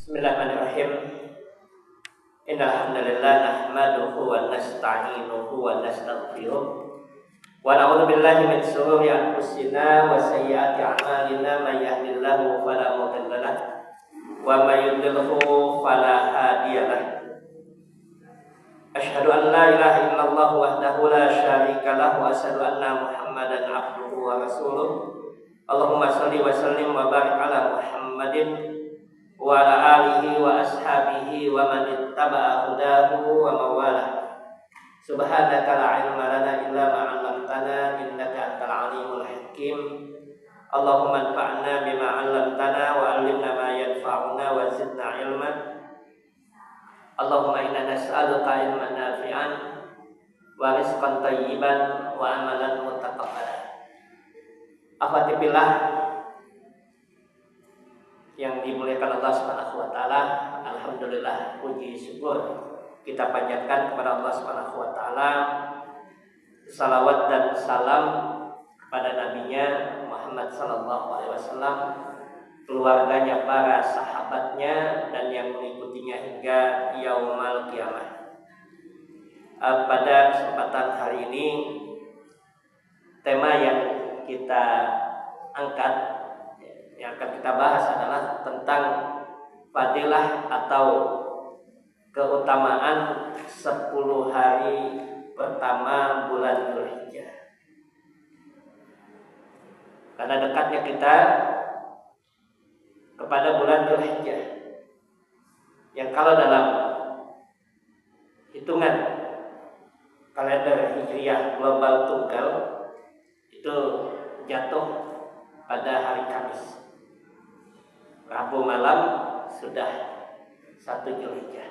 Bismillahirrahmanirrahim. Innal hamdalillah nahmaduhu wa nasta'inuhu wa nastaghfiruh wa na'udzu billahi min shururi anfusina wa sayyiati a'malina may yahdihillahu fala mudilla lahu wa may yudlilhu fala hadiyalah. Asyhadu an la ilaha illallah wahdahu la syarika lahu wa asyhadu anna Muhammadan abduhu wa rasuluh. Allahumma shalli wa sallim wa barik ala Muhammadin wa ala alihi wa ashabihi wa man ittaba'a hudahu wa mawalah. Subhanaka la ilma lana illa ma 'allamtana innaka antal alimul hakim. Allahumma anfa'na bima 'allamtana wa 'allimna ma yanfa'una wa zidna ilman. Allahumma inna nas'aluka ilman nafi'an wa rizqan thayyiban wa amalan mutaqabbalan. Akhwati billah yang dimuliakan Allah Subhanahu wa taala, alhamdulillah, puji syukur kita panjatkan kepada Allah Subhanahu wa taala. Salawat dan salam kepada nabinya Muhammad sallallahu alaihi wasallam, keluarganya, para sahabatnya dan yang mengikutinya hingga yaumul kiamah. Pada kesempatan hari ini tema yang kita angkat, yang akan kita bahas adalah tentang fadilah atau keutamaan 10 hari pertama bulan Dzulhijjah. Karena dekatnya kita kepada bulan Dzulhijjah, yang kalau dalam hitungan kalender Hijriah global tunggal itu jatuh pada hari Kamis. Rabu malam sudah 1 Dzulhijjah.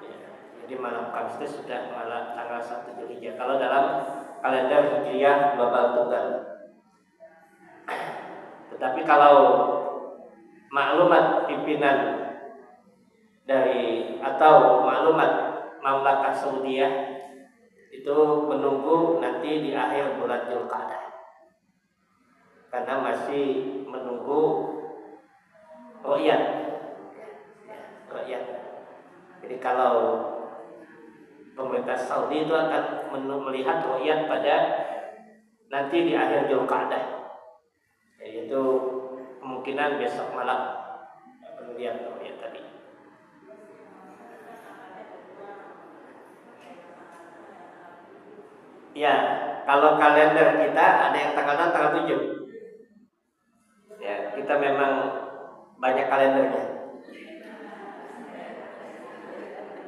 Ya, jadi malam Kamis itu sudah malam tanggal 1 Dzulhijjah. Kalau dalam kalender Hijriah global tunggal. Tetapi kalau maklumat pimpinan dari atau maklumat Mamlakah Saudiyah itu menunggu nanti di akhir bulan Dzulqa'dah, karena masih menunggu ru'yat. Jadi kalau pemerintah Saudi itu akan melihat ru'yat pada nanti di akhir Dzulqa'dah, yaitu kemungkinan besok malam melihat ru'yat tadi. Ya, kalau kalender kita ada yang tanggal 6, tanggal 7. Ya, kita memang banyak kalendernya.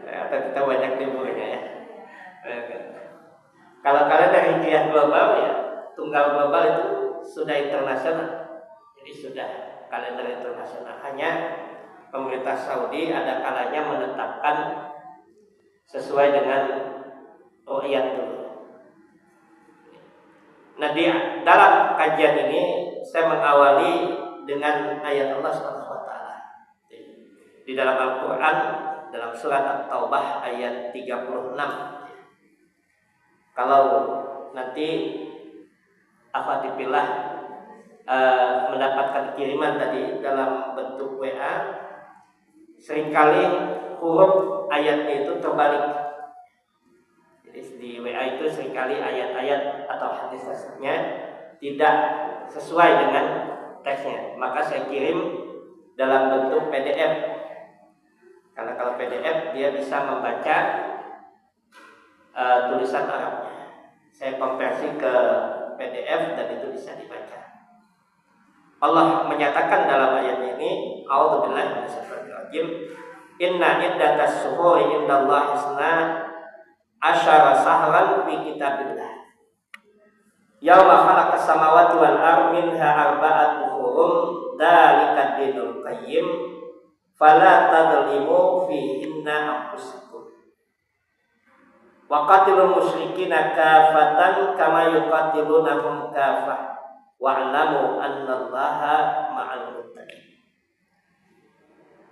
Atau kita banyak liburnya ya. Kalau kalender Hijriah global ya, tunggal global itu sudah internasional. Jadi sudah kalender internasional. Hanya pemerintah Saudi ada kalanya menetapkan sesuai dengan ru'yat dulu. Nah, di dalam kajian ini saya mengawali dengan ayat Allah Subhanahu wa taala. Di dalam Al-Qur'an, dalam surat At-Taubah ayat 36. Kalau nanti akhwati fillah mendapatkan kiriman tadi dalam bentuk WA, seringkali huruf ayatnya itu terbalik. Di WA itu seringkali ayat-ayat atau hadis tersebutnya tidak sesuai dengan teksnya, maka saya kirim dalam bentuk PDF. Karena kalau PDF dia bisa membaca tulisan Arabnya. Saya konversi ke PDF dan itu bisa dibaca. Allah menyatakan dalam ayat ini, a'udzubillahi minasyaitonirrajim, inna iddatas syuhuri indallahi isna asyara sahran fi kitabillah yauma khalaqas samawati wal ardi minha arba'atun hurum dzalika dinul qayyim fala tadlimu fihinna anfusakum wa qatilul musyrikina kafatan kama yuqatilunahum kafah wa'lamu annallaha ma'al muttaqin.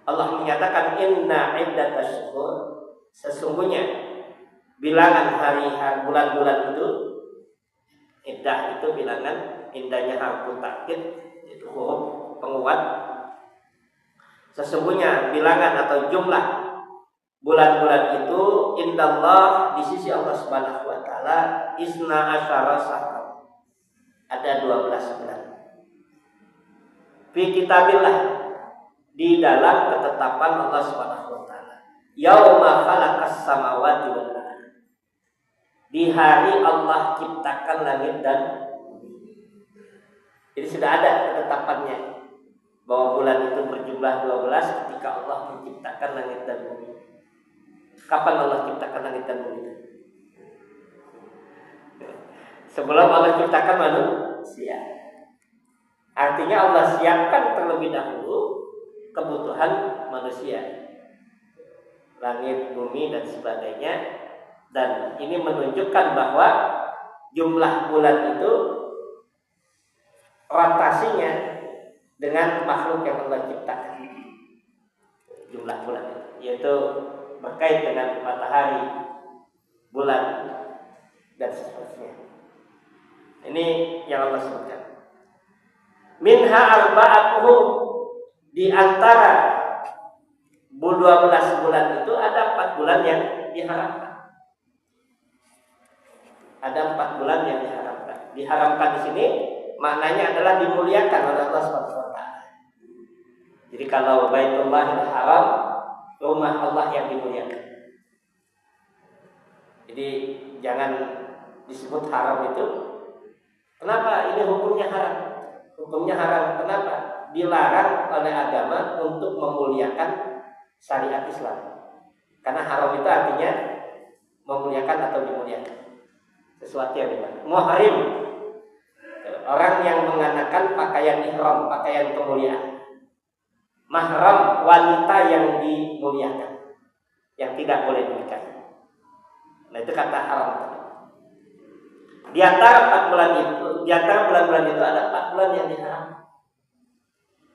Allah menyatakan inna iddatash syuhur, sesungguhnya bilangan hari bulan-bulan itu, iddah itu bilangan, indahnya harfu takkid itu huruf penguat. Sesungguhnya bilangan atau jumlah bulan-bulan itu indallah di sisi Allah Subhanahu wa taala isna asyara syahran. Ada 12 bulan. Fi kitabillah di dalam ketetapan Allah Subhanahu wa taala. Yauma khalaqas samawati wal ardh. Di hari Allah ciptakan langit dan bumi. Jadi sudah ada ketetapannya bahwa bulan itu berjumlah 12 ketika Allah menciptakan langit dan bumi. Kapan Allah ciptakan langit dan bumi? Sebelum Allah ciptakan manusia. Artinya Allah siapkan terlebih dahulu kebutuhan manusia, langit, bumi dan sebagainya. Dan ini menunjukkan bahwa jumlah bulan itu rotasinya dengan makhluk yang Allah ciptakan. Jumlah bulan yaitu berkait dengan matahari, bulan dan seterusnya. Ini yang Allah sebutkan. Minha arba'atuhum, di antara 12 bulan itu ada 4 bulan yang diharamkan. Ada 4 bulan yang diharamkan. Diharamkan di sini maknanya adalah dimuliakan oleh Allah Subhanahu wa taala. Jadi kalau Baitullahil Haram, rumah Allah yang dimuliakan. Jadi jangan disebut haram itu. Kenapa ini hukumnya haram? Hukumnya haram kenapa? Dilarang oleh agama untuk memuliakan syariat Islam. Karena haram itu artinya memuliakan atau dimuliakan. Sesuatu yang dimuliakan. Muhrim, orang yang mengenakan pakaian ihram, pakaian kemuliaan. Mahram, wanita yang dimuliakan, yang tidak boleh dinikahi. Nah itu kata haram. Di antara 4 bulan itu, di antara bulan-bulan itu ada 4 bulan yang diharamkan.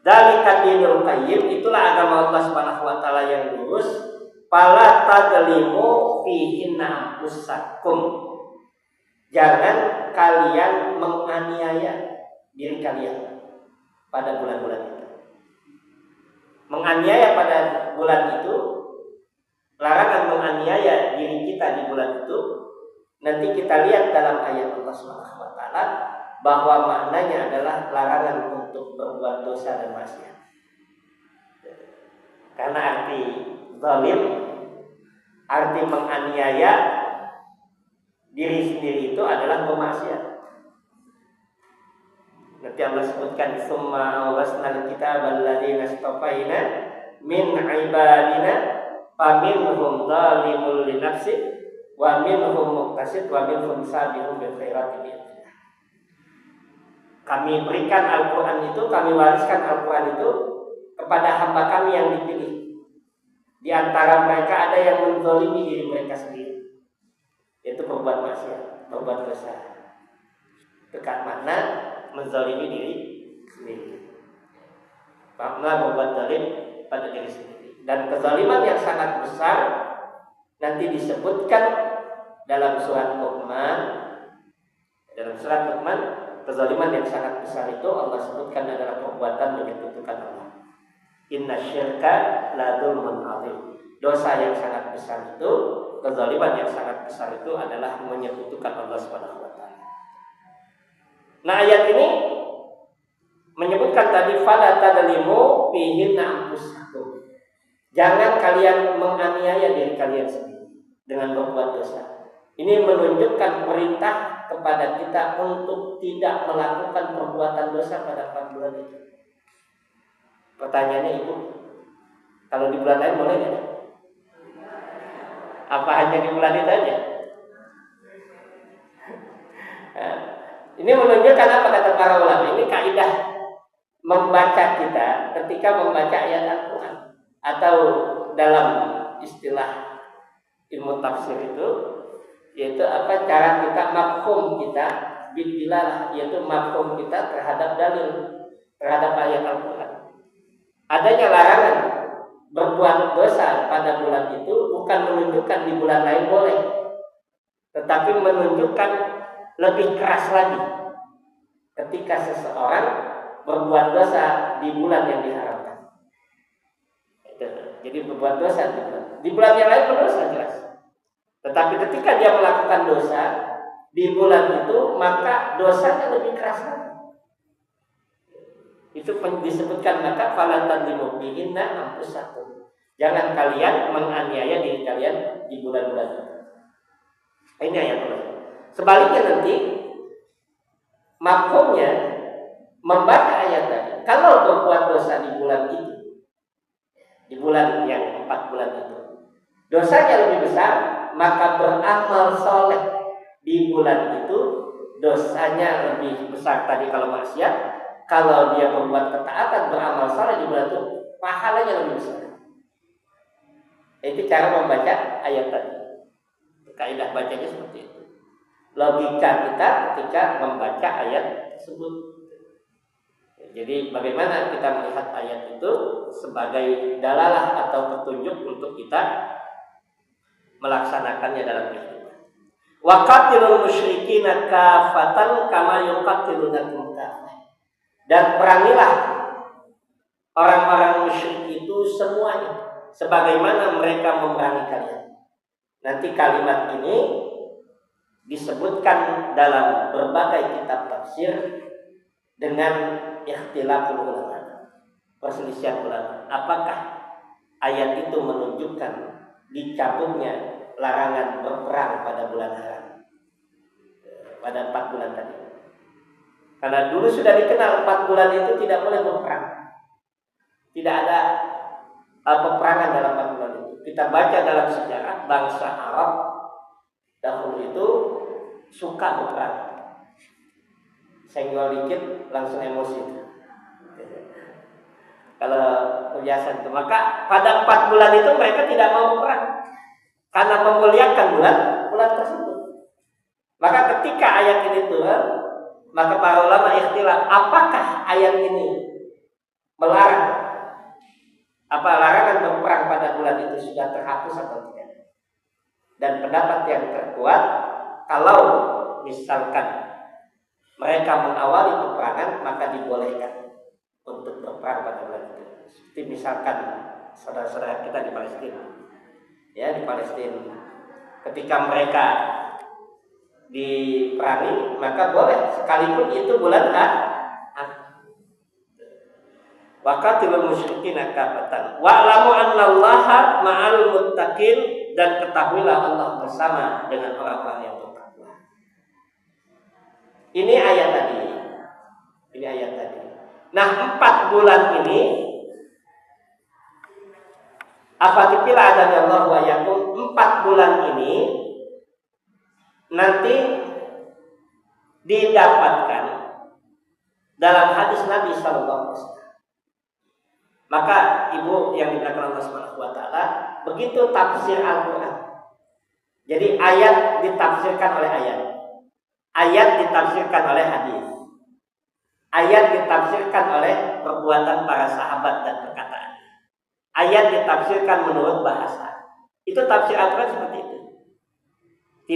Dzalika dinul qayyim, itulah agama Allah Subhanahu wa taala yang lurus. Fala tadlimu fihinna anfusakum. Jangan kalian menganiaya diri kalian pada bulan-bulan itu. Menganiaya pada bulan itu, larangan menganiaya diri kita di bulan itu. Nanti kita lihat dalam ayat Allah Subhanahu wa taala bahwa maknanya adalah larangan untuk berbuat dosa dan maksiat. Karena arti zalim, arti menganiaya diri sendiri itu adalah bermaksiat. Nanti Allah sebutkan summa awrasnal kitabal ladzina istafaina min ibadina faminhum zalimun li nafsihi wa minhum muqtasid wa minhum sabiqun bil khairati bi'idznillah. Kami berikan Al-Qur'an itu, kami wariskan Al-Qur'an itu kepada hamba kami yang dipilih. Di antara mereka ada yang menzalimi diri mereka sendiri, yaitu berbuat maksiat, berbuat dosa. Dekat makna menzalimi diri sendiri. Makna berbuat zalim pada diri sendiri. Dan kezaliman yang sangat besar nanti disebutkan dalam surat Luqman. Dalam surat Luqman, kezaliman yang sangat besar itu Allah sebutkan adalah perbuatan menyekutukan Allah. Inna syirka la dzulmun adzim. Dosa yang sangat besar itu, kezaliman yang sangat besar itu adalah menyekutukan Allah Subhanahu wa taala. Nah, ayat ini menyebutkan tadi fala tadlimu fihinna anfusakum. Jangan kalian menganiaya diri kalian sendiri dengan berbuat dosa. Ini menunjukkan perintah kepada kita untuk tidak melakukan perbuatan dosa pada 4 bulan itu. Pertanyaannya Ibu, kalau di bulan lain boleh nggak? Apa hanya di bulan itu aja? Nah, ini menunjukkan apa kata para ulama? Ini kaidah membaca kita ketika membaca ayat Al-Quran. Atau dalam istilah ilmu tafsir itu, yaitu apa, cara kita mafhum kita bidilalah, yaitu mafhum kita terhadap dalil, terhadap ayat Al-Quran. Adanya larangan berbuat dosa pada bulan itu bukan menunjukkan di bulan lain boleh, tetapi menunjukkan lebih keras lagi ketika seseorang berbuat dosa di bulan yang diharamkan. berbuat dosa di bulan yang lain berdosa jelas. Tetapi ketika dia melakukan dosa di bulan itu, maka dosanya lebih keras lagi. Itu disebutkan, maka fala tadlimu bihinna anfusakum. Jangan kalian menganiaya diri kalian di bulan-bulan itu. Ini ayat Allah. Sebaliknya nanti mafhumnya membaca ayat tadi, kalau berbuat dosa di bulan itu, di bulan yang 4 bulan itu, dosanya lebih besar, maka beramal soleh di bulan itu dosanya lebih besar. Tadi kalau maksiat, kalau dia membuat ketaatan beramal soleh di bulan itu, pahalanya lebih besar. Itu cara membaca ayat tadi. Kaidah bacanya seperti itu. Logika kita ketika membaca ayat tersebut. Jadi bagaimana kita melihat ayat itu sebagai dalalah atau petunjuk untuk kita melaksanakannya dalam kehidupan. Wa qatilul musyrikina kafatan kama yuqatilunakum kafah. Dan perangilah orang-orang musyrik itu semuanya sebagaimana mereka memerangi kalian. Nanti kalimat ini disebutkan dalam berbagai kitab tafsir dengan ikhtilaful ulama, perselisihan ulama. Apakah ayat itu menunjukkan dicabutnya larangan berperang pada bulan haram, pada 4 bulan tadi? Karena dulu sudah dikenal 4 bulan itu tidak boleh berperang, tidak ada peperangan dalam 4 bulan itu. Kita baca dalam sejarah bangsa Arab dahulu itu suka berperang, senggol dikit langsung emosi. Kalau kebiasaan itu, maka pada 4 bulan itu mereka tidak mau berperang karena memuliakan bulan tersebut. Maka ketika ayat ini turun, maka para ulama ikhtilaf apakah ayat ini melarang, apa larangan berperang pada bulan itu sudah terhapus atau tidak. Dan pendapat yang terkuat, kalau misalkan mereka mengawali peperangan, maka dibolehkan untuk berperang pada bulan itu. Seperti misalkan saudara-saudara kita di Palestina, ya di Palestina, ketika mereka diperangi, maka boleh sekalipun itu bulan Waqatilul musyrikina kafatan wa'lamu annallaha ma'al muttaqin, dan ketahuilah Allah bersama dengan orang-orang yang bertakwa. Ini ayat tadi. Nah, 4 bulan ini afatipila adanya Allah wa yakum, 4 bulan ini nanti didapatkan dalam hadis Nabi sallallahu alaihi wasallam. Maka ibu yang dimuliakan Allah Subhanahu wa taala, begitu tafsir Al-Qur'an. Jadi ayat ditafsirkan oleh ayat. Ayat ditafsirkan oleh hadis. Ayat ditafsirkan oleh perbuatan para sahabat dan perkataan. Ayat ditafsirkan menurut bahasa. Itu tafsir Al-Qur'an seperti itu.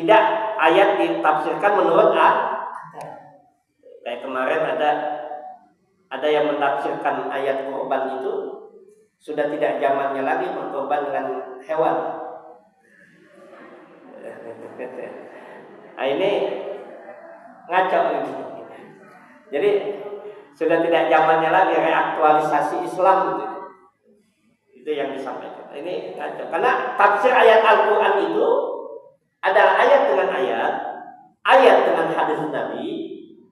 Tidak ayat ditafsirkan menurut akal. Kayak kemarin ada yang menafsirkan ayat korban itu sudah tidak zamannya lagi berkorban dengan hewan. Nah, ini ngaco ini. Jadi sudah tidak zamannya lagi reaktualisasi Islam gitu. Itu yang disampaikan. Ini ngaco. Karena tafsir ayat Al-Qur'an itu adalah ayat dengan ayat dengan hadis Nabi,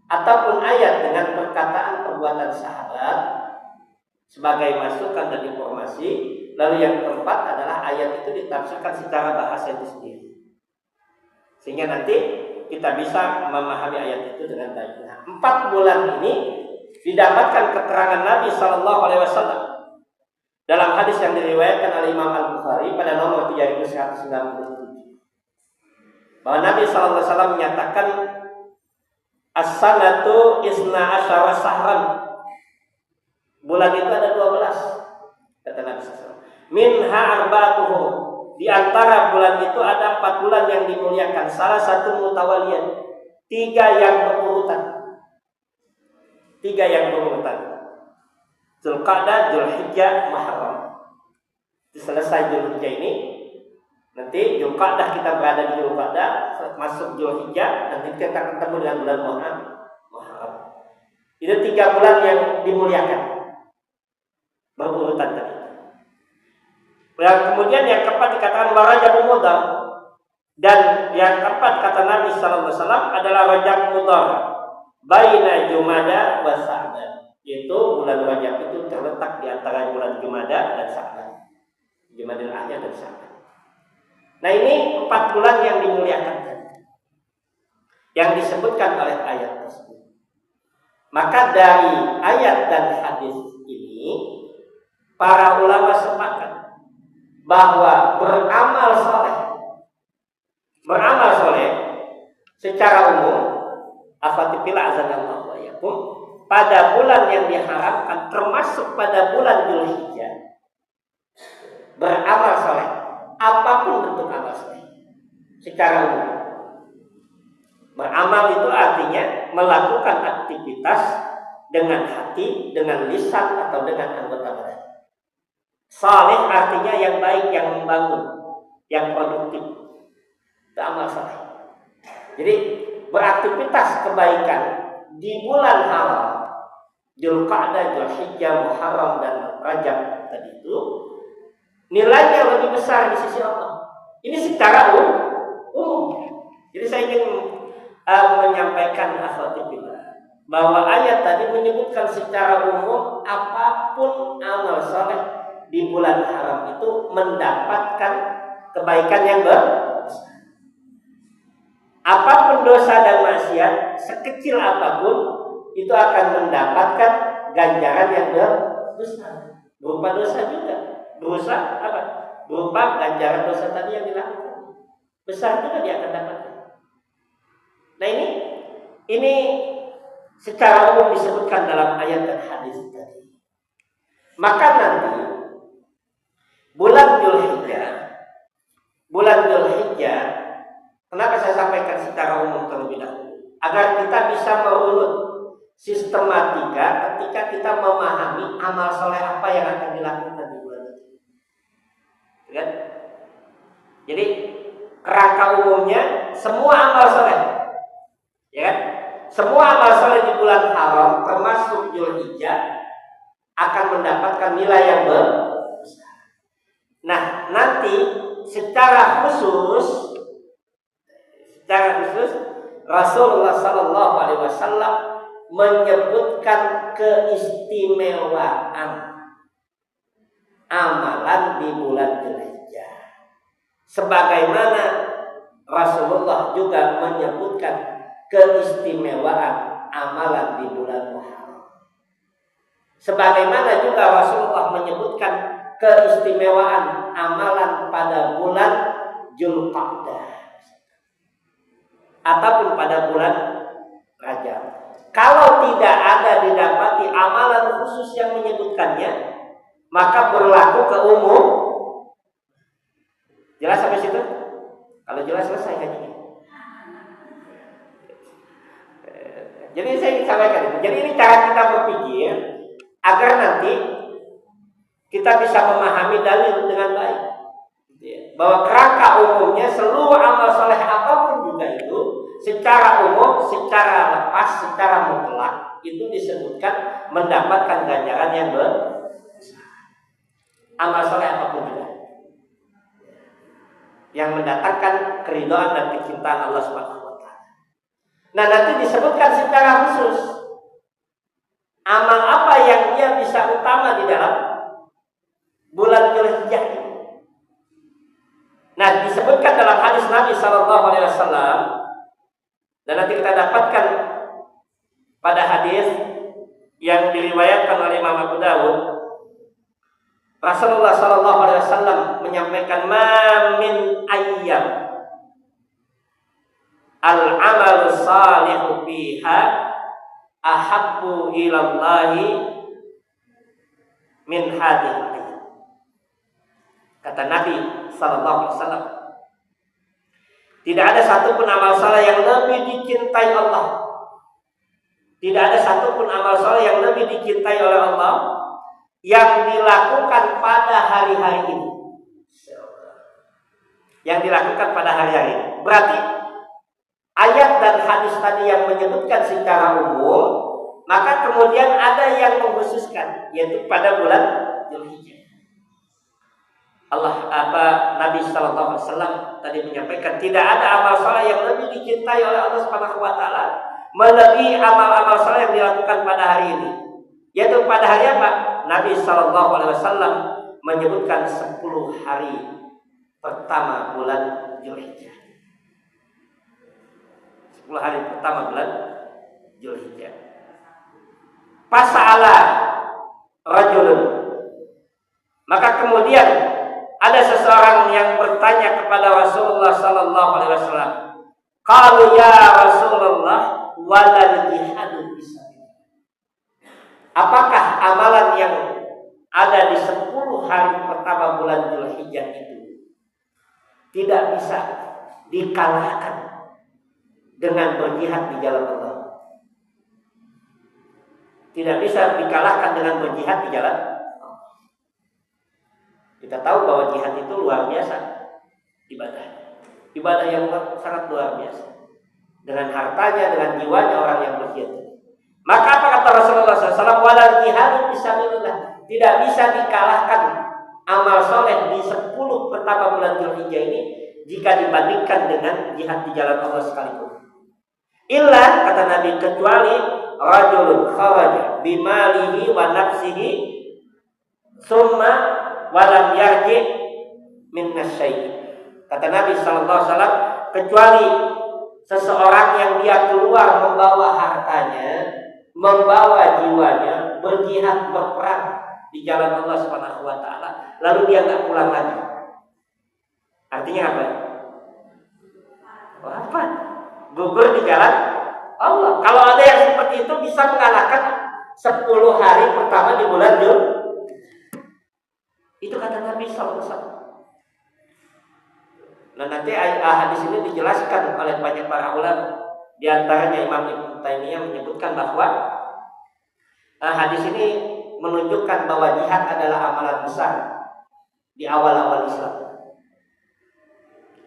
ataupun ayat dengan perkataan perbuatan sahabat sebagai masukan dan informasi. Lalu yang keempat adalah ayat itu ditafsirkan secara bahasa itu sendiri, sehingga nanti kita bisa memahami ayat itu dengan baik. Nah, 4 bulan ini didapatkan keterangan Nabi Sallallahu Alaihi Wasallam dalam hadis yang diriwayatkan oleh Imam Al-Bukhari pada nomor 3197, bahwa Nabi Sallallahu Alaihi Wasallam menyatakan as-sanatu isna asyara sahran. Bulan itu ada 12, kata Nabi SAW. Minha arba'atuhu. Di antara bulan itu ada 4 bulan yang dimuliakan. Salah satu mutawaliyan. 3 yang berurutan. 3 yang berurutan. Dzulqa'dah, Dzulhijjah, Muharram. Selesai Dzulhijjah ini, nanti Dzulqa'dah kita berada di Dzulqa'dah, masuk Dzulhijjah, nanti kita akan ketemu dengan bulan Muharram. Itu 3 bulan yang dimuliakan berurutan tadi. Yang kemudian yang keempat dikatakan Rajabul Mudhar, dan yang keempat kata Nabi sallallahu alaihi wasallam adalah Rajab Mudhar baina Jumada wa Sa'ban. Yaitu bulan Rajab itu terletak di antara bulan Jumada dan Sa'ban. Jumadil Akhir dan Sa'ban. Nah, ini 4 bulan yang dimuliakan yang disebutkan oleh ayat tersebut. Maka dari ayat dan hadis ini para ulama sepakat bahwa beramal soleh secara umum afatipila azanallahu wa yakum pada bulan yang diharamkan, termasuk pada bulan Dzulhijjah, beramal soleh apapun bentuk amal soleh secara umum. Beramal itu artinya melakukan aktivitas dengan hati, dengan lisan, atau dengan anggota badan. Saleh artinya yang baik, yang membangun, yang produktif. Itu amal saleh. Jadi beraktivitas kebaikan di bulan halal, Dzulqa'dah, Dzulhijjah, Muharram, dan Rajab tadi itu nilainya lebih besar di sisi Allah. Ini secara umum. Jadi saya ingin menyampaikan akhwatillah bahwa ayat tadi menyebutkan secara umum apapun amal saleh di bulan haram itu mendapatkan kebaikan yang besar. Apapun dosa dan maksiat sekecil apapun itu akan mendapatkan ganjaran yang besar. Berupa dosa juga. Dosa apa? Berupa ganjaran dosa tadi yang dilakukan. Besar juga dia akan dapatkan. Nah, ini secara umum disebutkan dalam ayat dan hadis tadi. Maka nanti bulan Dzulhijjah, kenapa saya sampaikan secara umum terlebih dahulu? Agar kita bisa merunut sistematika ketika kita memahami amal soleh apa yang akan dilakukan di bulan itu. Kan? Jadi kerangka umumnya semua amal soleh, ya kan? Semua amal soleh di bulan haram termasuk Dzulhijjah akan mendapatkan nilai yang besar. Nah, nanti secara khusus Rasulullah Sallallahu Alaihi Wasallam menyebutkan keistimewaan amalan di bulan Dzulhijjah, sebagaimana Rasulullah juga menyebutkan keistimewaan amalan di bulan Muharram, sebagaimana juga Rasulullah menyebutkan keistimewaan amalan pada bulan Dzulqa'dah ataupun pada bulan Rajab. Kalau tidak ada didapati amalan khusus yang menyebutkannya, maka berlaku ke umum. Jelas sampai situ? Kalau jelas selesai kajian. Jadi saya ingin sampaikan itu. Jadi ini cara kita berpikir agar nanti kita bisa memahami dalil dengan baik. Bahwa kerangka umumnya seluruh amal soleh apapun juga itu secara umum, secara lepas, secara mutlak itu disebutkan mendapatkan ganjaran yang besar. Amal soleh apapun juga yang mendatangkan keridhaan dan kecintaan Allah Subhanahu wa taala. Nah, nanti disebutkan secara khusus amal apa yang dia bisa utama di dalam bulan Dzulhijjah ini. Nah, disebutkan dalam hadis Nabi Sallallahu Alaihi Wasallam, dan nanti kita dapatkan pada hadis yang diriwayatkan oleh Imam Abu Dawud. Rasulullah Sallallahu Alaihi Wasallam menyampaikan, "Ma min ayyam al-amalu salihu fiha ahabbu ilallahi min hadhihi." Kata Nabi Sallallahu Alaihi Wasallam, tidak ada satupun amal saleh yang lebih dicintai Allah. Tidak ada satupun amal saleh yang lebih dicintai oleh Allah yang dilakukan pada hari-hari ini. yang dilakukan pada hari-hari ini. Berarti ayat dan hadis tadi yang menyebutkan secara umum, maka kemudian ada yang mengkhususkan, yaitu pada bulan Dzulhijjah. Nabi Sallallahu Alaihi Wasallam tadi menyampaikan tidak ada amal saleh yang lebih dicintai oleh Allah Subhanahu Wa Taala melebihi amal-amal saleh yang dilakukan pada hari ini. Yaitu pada hari apa? Nabi Sallallahu Alaihi Wasallam menyebutkan 10 hari pertama bulan Dzulhijjah. 10 hari pertama bulan Dzulhijjah. Fasa'ala rajulun, maka kemudian ada seseorang yang bertanya kepada Rasulullah sallallahu alaihi wasallam, qalu ya Rasulullah walal jihadu fisabilillah. Apakah amalan yang ada di 10 hari pertama bulan Dzulhijjah itu tidak bisa dikalahkan dengan berjihad di jalan Allah? Tidak bisa dikalahkan dengan berjihad di jalan Allah. Kita tahu bahwa jihad itu luar biasa ibadah yang sangat luar biasa. Dengan hartanya, dengan jiwanya orang yang berjihad. Maka apa kata Rasulullah SAW? Walal jihadu fisabilillah. Tidak bisa dikalahkan amal soleh di 10 pertama bulan Dzulhijjah ini jika dibandingkan dengan jihad di jalan Allah sekalipun. Illa, kata Nabi, kecuali rajulun kharaja bimalihi wa nafsihi summa walam yarji min nasyai. Kata Nabi sallallahu alaihi wasallam, kecuali seseorang yang dia keluar membawa hartanya, membawa jiwanya, berjihad, berperang di jalan Allah Subhanahu wa taala, lalu dia enggak pulang lagi. Artinya apa? Apa? Gugur di jalan Allah. Kalau ada yang seperti itu bisa mengalahkan 10 hari pertama di bulan Dzulhijjah. Itu kata Nabi SAW. Nah, nanti hadis ini dijelaskan oleh banyak para ulama. Di antaranya Imam Ibnu Taimiyah menyebutkan bahwa hadis ini menunjukkan bahwa jihad adalah amalan besar di awal-awal Islam.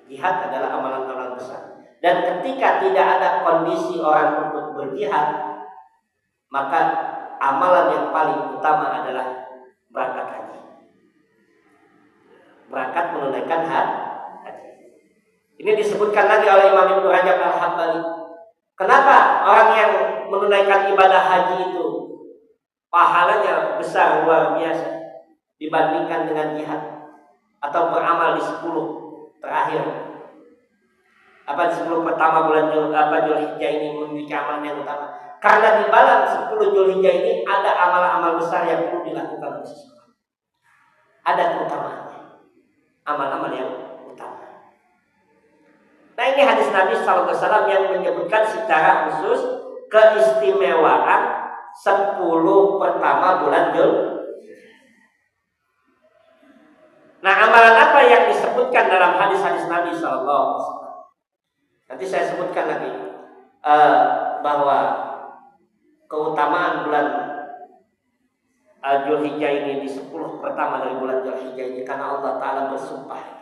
Jihad adalah amalan-amalan besar. Dan ketika tidak ada kondisi orang untuk berjihad, maka amalan yang paling utama adalah berangkat haji. Berangkat menunaikan haji. Ini disebutkan lagi oleh Imam Ibnu Rajab Al-Hambali. Kenapa orang yang menunaikan ibadah haji itu pahalanya besar luar biasa dibandingkan dengan jihad atau beramal di 10 terakhir? Apa 10 pertama bulan Dzulhijjah ini memiliki amalan yang utama? Karena di balik 10 Dzulhijjah ini ada amal-amal besar yang perlu dilakukan oleh seseorang. Ada keutamaannya. Amal-amal yang utama. Nah, ini hadis Nabi SAW yang menyebutkan secara khusus keistimewaan 10 pertama bulan Dzulhijjah. Nah, amalan apa yang disebutkan dalam hadis-hadis Nabi SAW? Nanti saya sebutkan lagi bahwa keutamaan bulan Dzulhijjah ini di 10 pertama dari bulan Dzulhijjah ini karena Allah Ta'ala bersumpah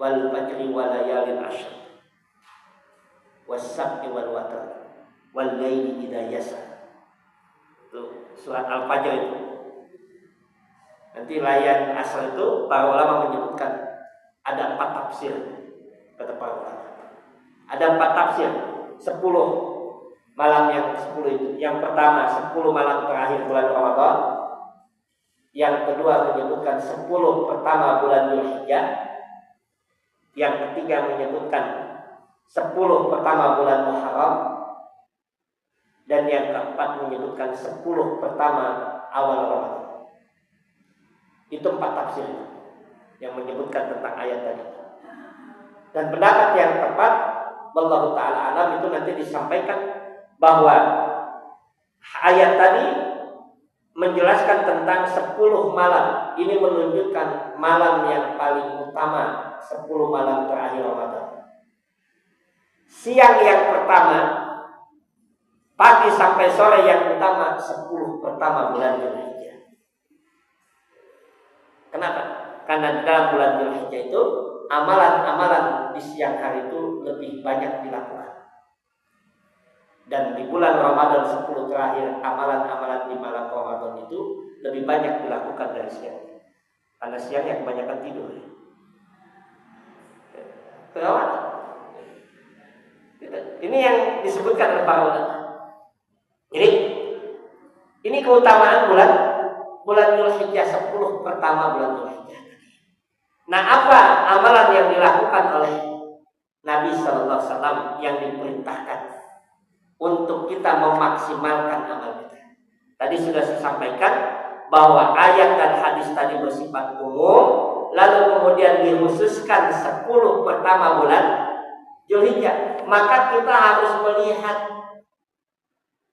wal fajri wa layalin ashr was sab'i wal watr wal laili idza yasa. Itu surat Al-Fajr itu. Nanti layalin ashr itu para ulama menyebutkan ada 4 tafsir kata para ulama. Ada 4 tafsir 10 malam yang 10 itu. Yang pertama 10 malam terakhir bulan Ramadan. Yang kedua menyebutkan 10 pertama bulan Dzulhijjah. Yang ketiga menyebutkan 10 pertama bulan Muharram. Dan yang keempat menyebutkan 10 pertama awal Ramadan. Itu 4 tafsir yang menyebutkan tentang ayat tadi. Dan pendapat yang tepat Wallahu ta'ala alam itu nanti disampaikan bahwa ayat tadi menjelaskan tentang 10 malam. Ini menunjukkan malam yang paling utama 10 malam terakhir Ramadan. Siang yang pertama, pagi sampai sore yang utama 10 pertama bulan Dzulhijjah. Kenapa? Karena dalam bulan Dzulhijjah itu amalan-amalan di siang hari itu lebih banyak dilakukan. Dan di bulan Ramadan 10 terakhir, amalan-amalan di malam Ramadan itu lebih banyak dilakukan dari siang. Karena siangnya kebanyakan tidur. Perawatan. Ini yang disebutkan oleh para ulama. Jadi ini keutamaan bulan Dzulhijjah 10 pertama bulan Dzulhijjah. Nah, apa amalan yang dilakukan oleh Nabi Sallallahu Alaihi Wasallam yang diperintahkan untuk kita memaksimalkan amal kita? Tadi sudah saya sampaikan bahwa ayat dan hadis tadi bersifat umum, lalu kemudian dikhususkan 10 pertama bulan Dzulhijjah. Maka kita harus melihat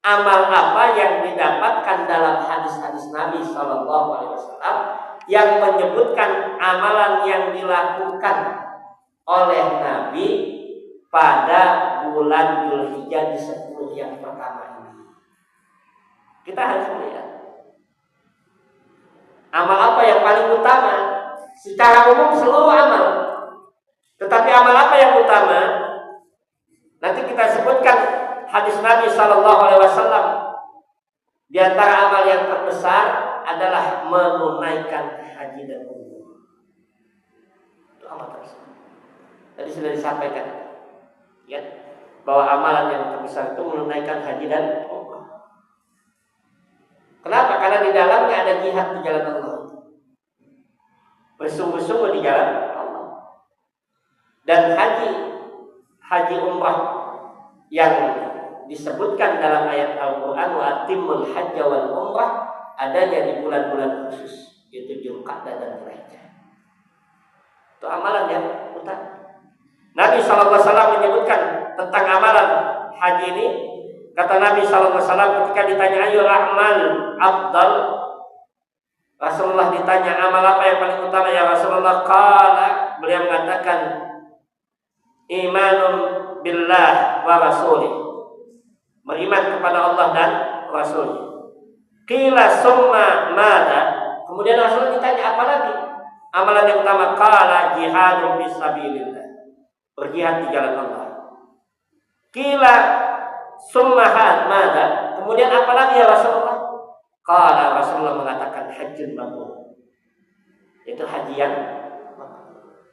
amal apa yang didapatkan dalam hadis-hadis Nabi Sallallahu Alaihi Wasallam yang menyebutkan amalan yang dilakukan oleh Nabi pada bulan Dzulhijjah di 10 yang pertama ini. Kita harus melihat amal apa yang paling utama. Secara umum seluruh amal, tetapi amal apa yang utama? Nanti kita sebutkan hadis Nabi Sallallahu Alaihi Wasallam. Di antara amal yang terbesar adalah menunaikan haji dan umrah. Itu amal terbesar. Tadi sudah disampaikan, ya, bahwa amalan yang terbesar itu menunaikan haji dan umrah. Kenapa? Karena di dalamnya ada jihad di jalan Allah. Bersungguh-sungguh di jalan Allah. Dan haji umrah yang disebutkan dalam ayat Al-Quran wa atimmul hajja wal umrah adanya di bulan-bulan khusus, yaitu Dzulqa'dah dan Dzulhijjah. Itu amalan yang utama. Nabi SAW menyebutkan tentang amalan haji ini. Kata Nabi SAW ketika ditanya ayyul a'mal afdal, Rasulullah ditanya amal apa yang paling utama ya Rasulullah? Qala, beliau mengatakan imanun billah wa rasulih, beriman kepada Allah dan Rasul. Qila summa mada, kemudian Rasul ditanya apa lagi amalan yang utama? Qala jihadun fisabilillah, berjihad di jalan Allah. Qila summa mada, kemudian apa lagi ya Rasulullah? Qala, Rasulullah mengatakan hajjun mabrur, itu haji yang mabrur,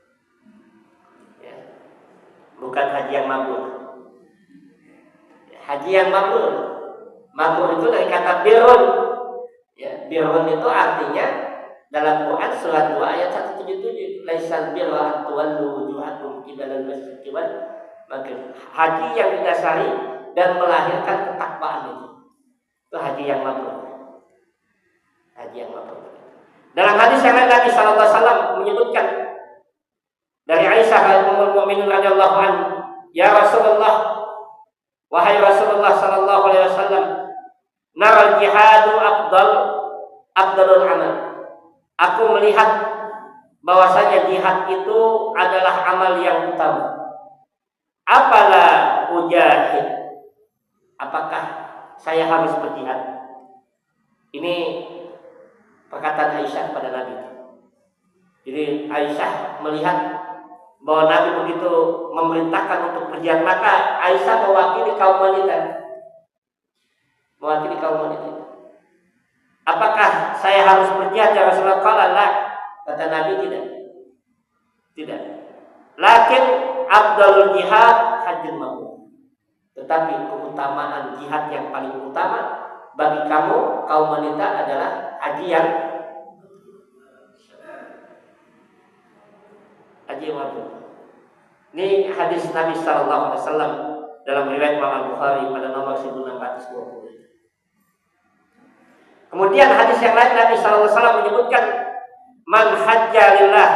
ya. Bukan haji yang mabrur. Haji yang mabrur, mabrur itu dari kata birrun, ya. Birrun itu artinya dalam Quran surat 2 ayat 177, laisal birra an tuwallu wujuhakum qibalal masyriqi wal maghrib. Haji yang didasari dan melahirkan ketakwaan itu haji yang mabrur. Haji yang mabrur. Dalam hadis yang lain Nabi sallallahu alaihi wasallam menyebutkan dari Aisyah ummul mukminin radhiyallahu anha, ya Rasulullah, wahai Rasulullah sallallahu alaihi wasallam, naral jihadu afdalul amal. Aku melihat bahwasanya jihad itu adalah amal yang utama. Apalah ujahid? Apakah saya harus berjihad? Ini perkataan Aisyah kepada Nabi. Jadi Aisyah melihat bahwa Nabi begitu memerintahkan untuk berjihad, maka Aisyah mewakili kaum wanita. Apakah saya harus berjihad ya Rasulullah? Qala la, kata Nabi tidak. Lakin afdalul jihad hajjul mabrur. Tetapi keutamaan jihad yang paling utama bagi kamu kaum wanita adalah haji yang mabrur. Ini hadis Nabi sallallahu alaihi wasallam dalam riwayat Imam Bukhari pada nomor 1620. Kemudian hadis yang lain Nabi sallallahu alaihi wasallam menyebutkan man hajja lillah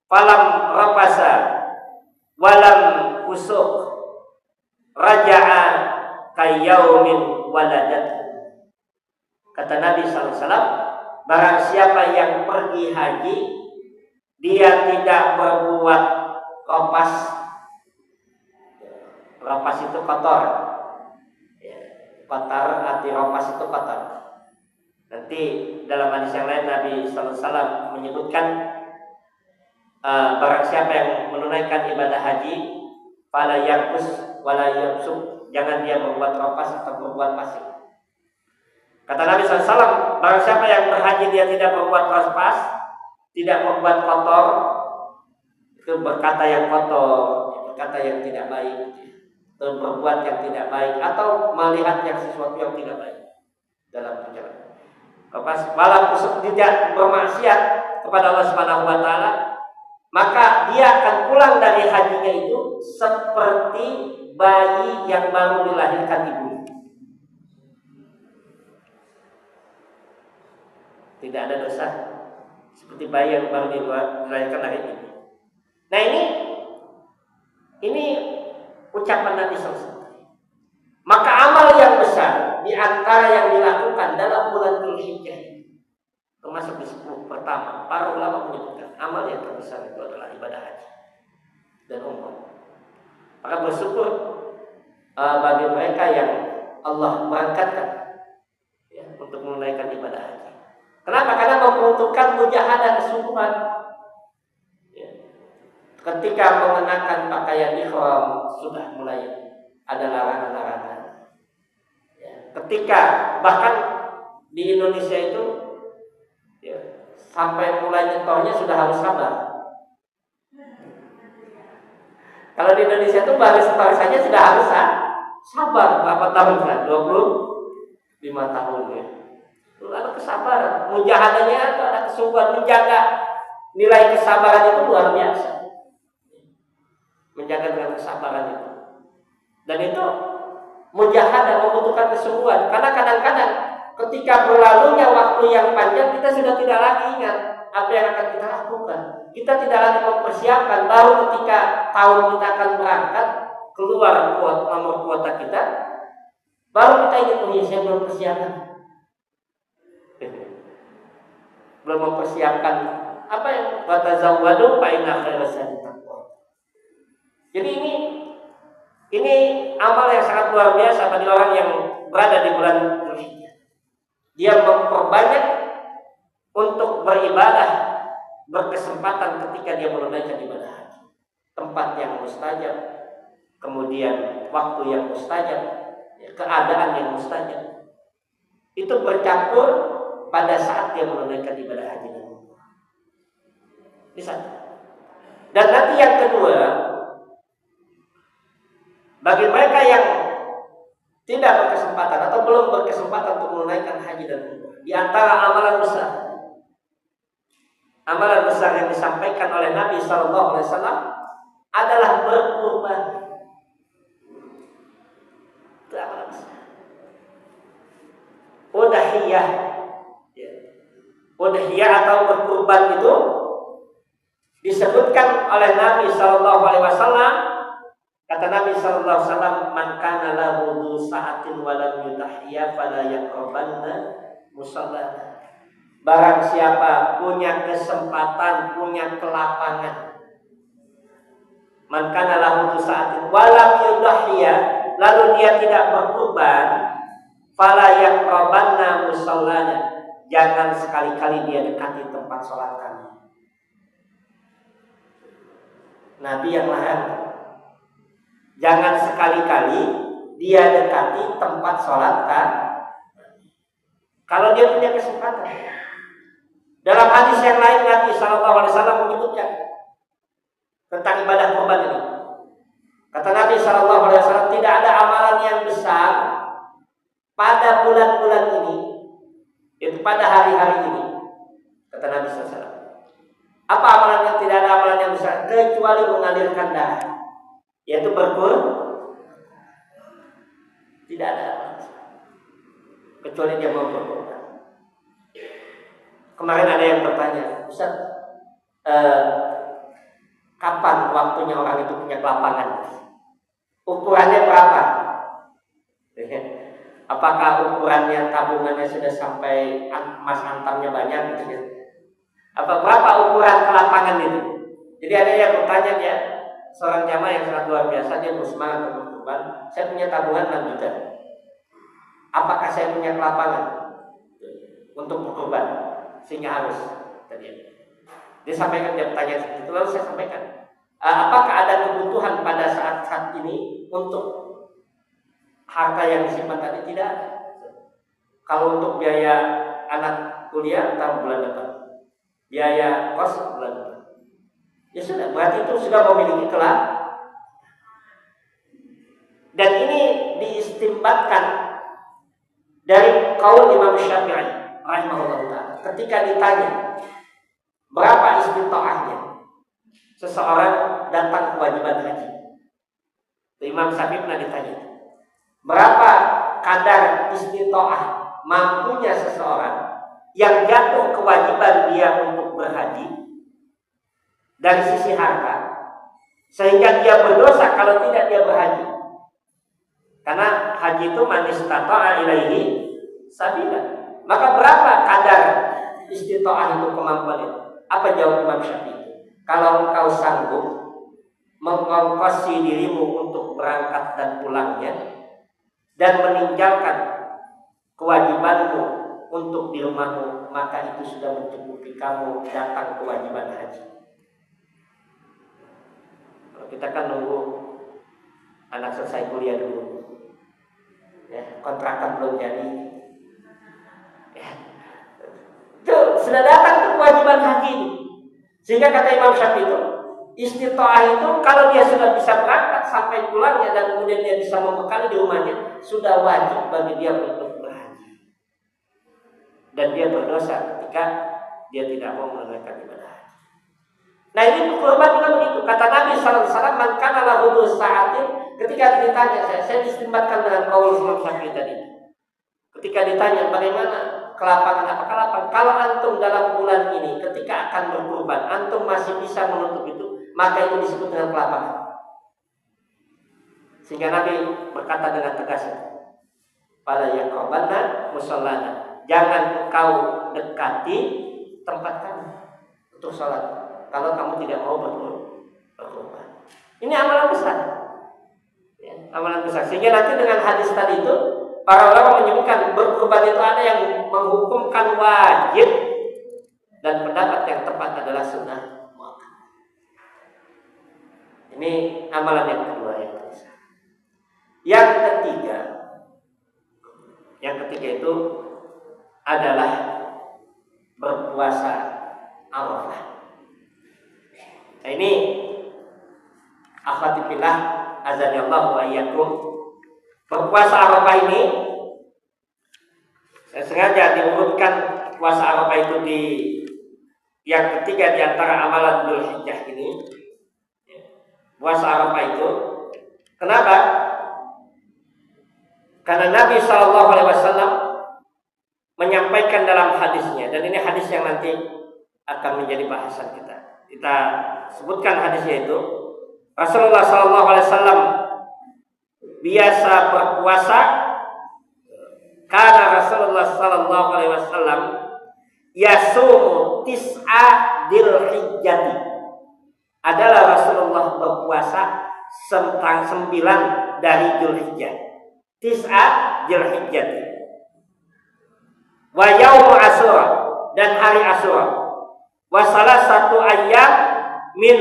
falam rafasa walam fusuq raja'a kayyaumin waladat. Kata Nabi sallallahu alaihi wasallam, barang siapa yang pergi haji dia tidak berbuat ropas. Ropas itu kotor. Ya, kotor, arti ropas itu kotor. Nanti dalam hadis yang lain Nabi sallallahu alaihi wasallam menyebutkan barang siapa yang menunaikan ibadah haji, fala yarkus wala yafsuk, jangan dia berbuat rapas atau berbuat fasik. Kata Nabi SAW, barang siapa yang berhaji dia tidak berbuat rapas, tidak berbuat kotor, itu berkata yang kotor, berkata yang tidak baik, atau berbuat yang tidak baik, atau melihat yang sesuatu yang tidak baik dalam perjalanan. Walaupun tidak bermaksiat kepada Allah Subhanahu wa taala, maka dia akan pulang dari hajinya itu seperti bayi yang baru dilahirkan ibunya. Tidak ada dosa, seperti bayi yang baru dilahirkan dari ibu. Nah ini ucapan Nabi SAW. Maka amal yang besar di antara yang dilakukan dalam bulan Dzulhijjah, termasuk di 10 pertama, para ulama menyebutkan amal yang terbesar itu adalah ibadah haji dan umrah. Maka bersyukur bagi mereka yang Allah berangkatkan ya, untuk menunaikan ibadah haji. Kenapa? Karena membutuhkan mujahadah kesungguhan. Ya. Ketika mengenakan pakaian ihram sudah mulai ada larangan-larangan. Ya. Ketika bahkan di Indonesia itu ya, sampai mulai nyetornya sudah harus sabar. Kalau di Indonesia itu baru setor saja sudah harus sabar. Berapa tahun kan? 25 tahun ya. Lalu kesabaran, mujahadahnya itu ada kesungguhan, menjaga nilai kesabaran itu luar biasa. Menjaga dengan kesabaran itu. Dan itu mujahadah membutuhkan kesungguhan. Karena kadang-kadang ketika berlalunya waktu yang panjang kita sudah tidak lagi ingat apa yang akan kita lakukan. Kita tidak lagi mempersiapkan. Baru ketika tahun kita akan berangkat keluar nomor kuota kita, baru kita ingat, oh ya saya belum persiapkan. Belum mempersiapkan apa yang watazawwadu fa inna khairaz zadi taqwa. Jadi ini amal yang sangat luar biasa bagi orang yang berada di bulan Dzulhijjah. Dia memperbanyak untuk beribadah, berkesempatan ketika dia menunaikan ibadah haji. Tempat yang mustajab, kemudian waktu yang mustajab, keadaan yang mustajab. Itu bercampur pada saat dia menunaikan ibadah haji dan umrah. Di sana. Dan nanti yang kedua, bagi mereka yang tidak berkesempatan atau belum berkesempatan untuk menunaikan haji dan umrah, di antara amalan besar yang disampaikan oleh Nabi SAW adalah berkurban. Itu amalan besar. Udhiyah atau berkurban itu disebutkan oleh Nabi SAW. Kata Nabi SAW, man kana lahu sa'atin wa lam yudhiyah fala yaqrabanna musallana. Barang siapa punya kesempatan, punya kelapangan, man kana lahu sa'atin wa lam yudhiyah, lalu dia tidak berkurban, fala yaqrabanna musallana, jangan sekali-kali dia dekati tempat sholat kami. Nabi yang larang. Jangan sekali-kali dia dekati tempat sholat kami. Kalau dia punya kesempatan. Dalam hadis yang lain Nabi SAW menyebutkan tentang ibadah kurban ini. Kata Nabi SAW, tidak ada amalan yang besar pada bulan-bulan ini, itu pada hari-hari ini. Kata Nabi SAW, apa amalan yang tidak ada amalan yang besar kecuali mengalirkan darah, yaitu berkurban. Tidak ada amalan kecuali dia mau berkurban. Kemarin ada yang bertanya, Ustaz, kapan waktunya orang itu punya kelapangan? Ukurannya berapa? Apakah ukurannya tabungannya sudah sampai emas antamnya banyak gitu ya? Apa berapa ukuran kelapangan itu? Jadi ada yang bertanya ya, seorang jamaah yang sangat luar biasa, dia bersemangat untuk berkurban. Saya punya tabungan 6 juta. Apakah saya punya kelapangan untuk berkurban? Sehingga harus tadi. Dia sampaikan, dia bertanya seperti itu, lalu saya sampaikan, apakah ada kebutuhan pada saat ini untuk harta yang disimpan tadi? Tidak ada. Kalau untuk biaya anak kuliah, tahun bulan depan, biaya kos bulan depan, ya sudah, berarti itu sudah memiliki kelak. Dan ini diistimbatkan dari qaul Imam Syafi'i rahimahullah ta'ala ketika ditanya berapa istita'ahnya seseorang datang kewajiban haji. Imam Syafi'i pernah ditanya, berapa kadar istita'ah mampunya seseorang yang jatuh kewajiban dia untuk berhaji dari sisi harta, sehingga dia berdosa kalau tidak dia berhaji. Karena haji itu man istata'a ilaihi sabila. Maka berapa kadar istita'ah itu, kemampuan itu? Apa jawab Imam Syafi'i? Kalau engkau sanggup mengongkosi dirimu untuk berangkat dan pulangnya dan meninggalkan kewajibanmu untuk di rumahmu, maka itu sudah mencukupi kamu datang kewajiban haji. Kalau kita kan nunggu anak selesai kuliah dulu, ya, kontrakan belum jadi, ya, itu sudah datang ke kewajiban haji. Sehingga kata Imam Syafi'i itu, istita'ah itu kalau dia sudah bisa berangkat sampai pulangnya dan kemudian dia bisa membekali di rumahnya, sudah wajib bagi dia untuk berhaji. Dan dia berdosa ketika dia tidak mau menunaikan ibadah haji. Nah, ini kurban juga begitu. Kata Nabi SAW, man kana lahu sa'atin, ketika ditanya, saya distimbatkan dengan qaul Imam Syafi'i tadi. Ketika ditanya bagaimana kelapangan, apa kelapangan? Kalau antum dalam bulan ini ketika akan berkurban, antum masih bisa menutup itu, maka itu disebut dengan kelapangan. Sehingga Nabi berkata dengan tegas, fala yaqrabanna musallana, jangan kau dekati tempat kami untuk sholat kalau kamu tidak mau berkurban. Ini amalan besar, ya, amalan besar. Sehingga nanti dengan hadis tadi itu, para ulama menyebutkan berkurban itu ada yang menghukumkan wajib dan pendapat yang tepat adalah sunnah muakkad. Ini amalan yang kedua yang besar. Yang ketiga itu adalah berpuasa Arafah. Nah, ini akhwati fillah azanillahu wa iyyakum, berpuasa Arafah ini saya sengaja diurutkan puasa Arafah itu di yang ketiga di antara amalan Dzulhijjah ini. Puasa Arafah itu kenapa? Karena Nabi SAW menyampaikan dalam hadisnya, dan ini hadis yang nanti akan menjadi bahasan kita. Kita sebutkan hadisnya itu, Rasulullah SAW biasa berpuasa. Karena Rasulullah SAW yasumu tis'a Dzulhijjah, adalah Rasulullah berpuasa tentang 9 dari Dzulhijjah. Tis'a Dzulhijjah wa yaum Asyura, dan hari Asyura, wa salasatu ayyam min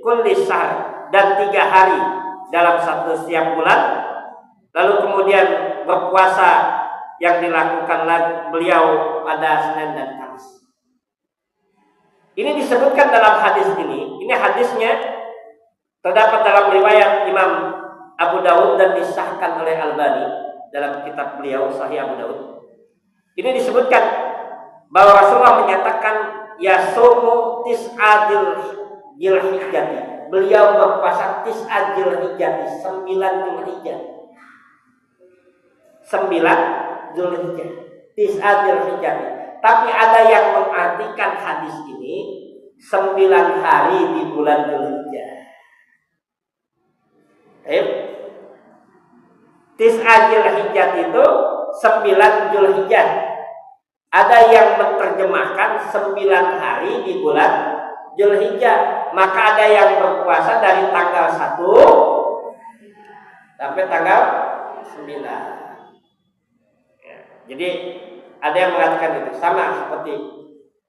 kulli syahr, dan 3 hari dalam setiap bulan. Lalu kemudian berpuasa yang dilakukan beliau pada Senin dan Kamis. Ini disebutkan dalam hadis ini. Ini hadisnya terdapat dalam riwayat Imam Abu Dawud dan disahkan oleh Albani dalam kitab beliau Sahih Abu Dawud. Ini disebutkan bahwa Rasulullah menyatakan yasumu tis'a Dzulhijjah. Beliau berpuasa tis'a Dzulhijjah, 9 Dzulhijjah. 9 Dzulhijjah, tis'a Dzulhijjah. Tapi ada yang mengartikan hadis ini 9 hari di bulan Dzulhijjah. Tis'a Dzulhijjah itu 9 Dzulhijjah. Ada yang menerjemahkan 9 hari di bulan Dzulhijjah. Maka ada yang berpuasa dari tanggal 1 sampai tanggal 9. Jadi ada yang mengatakan itu sama seperti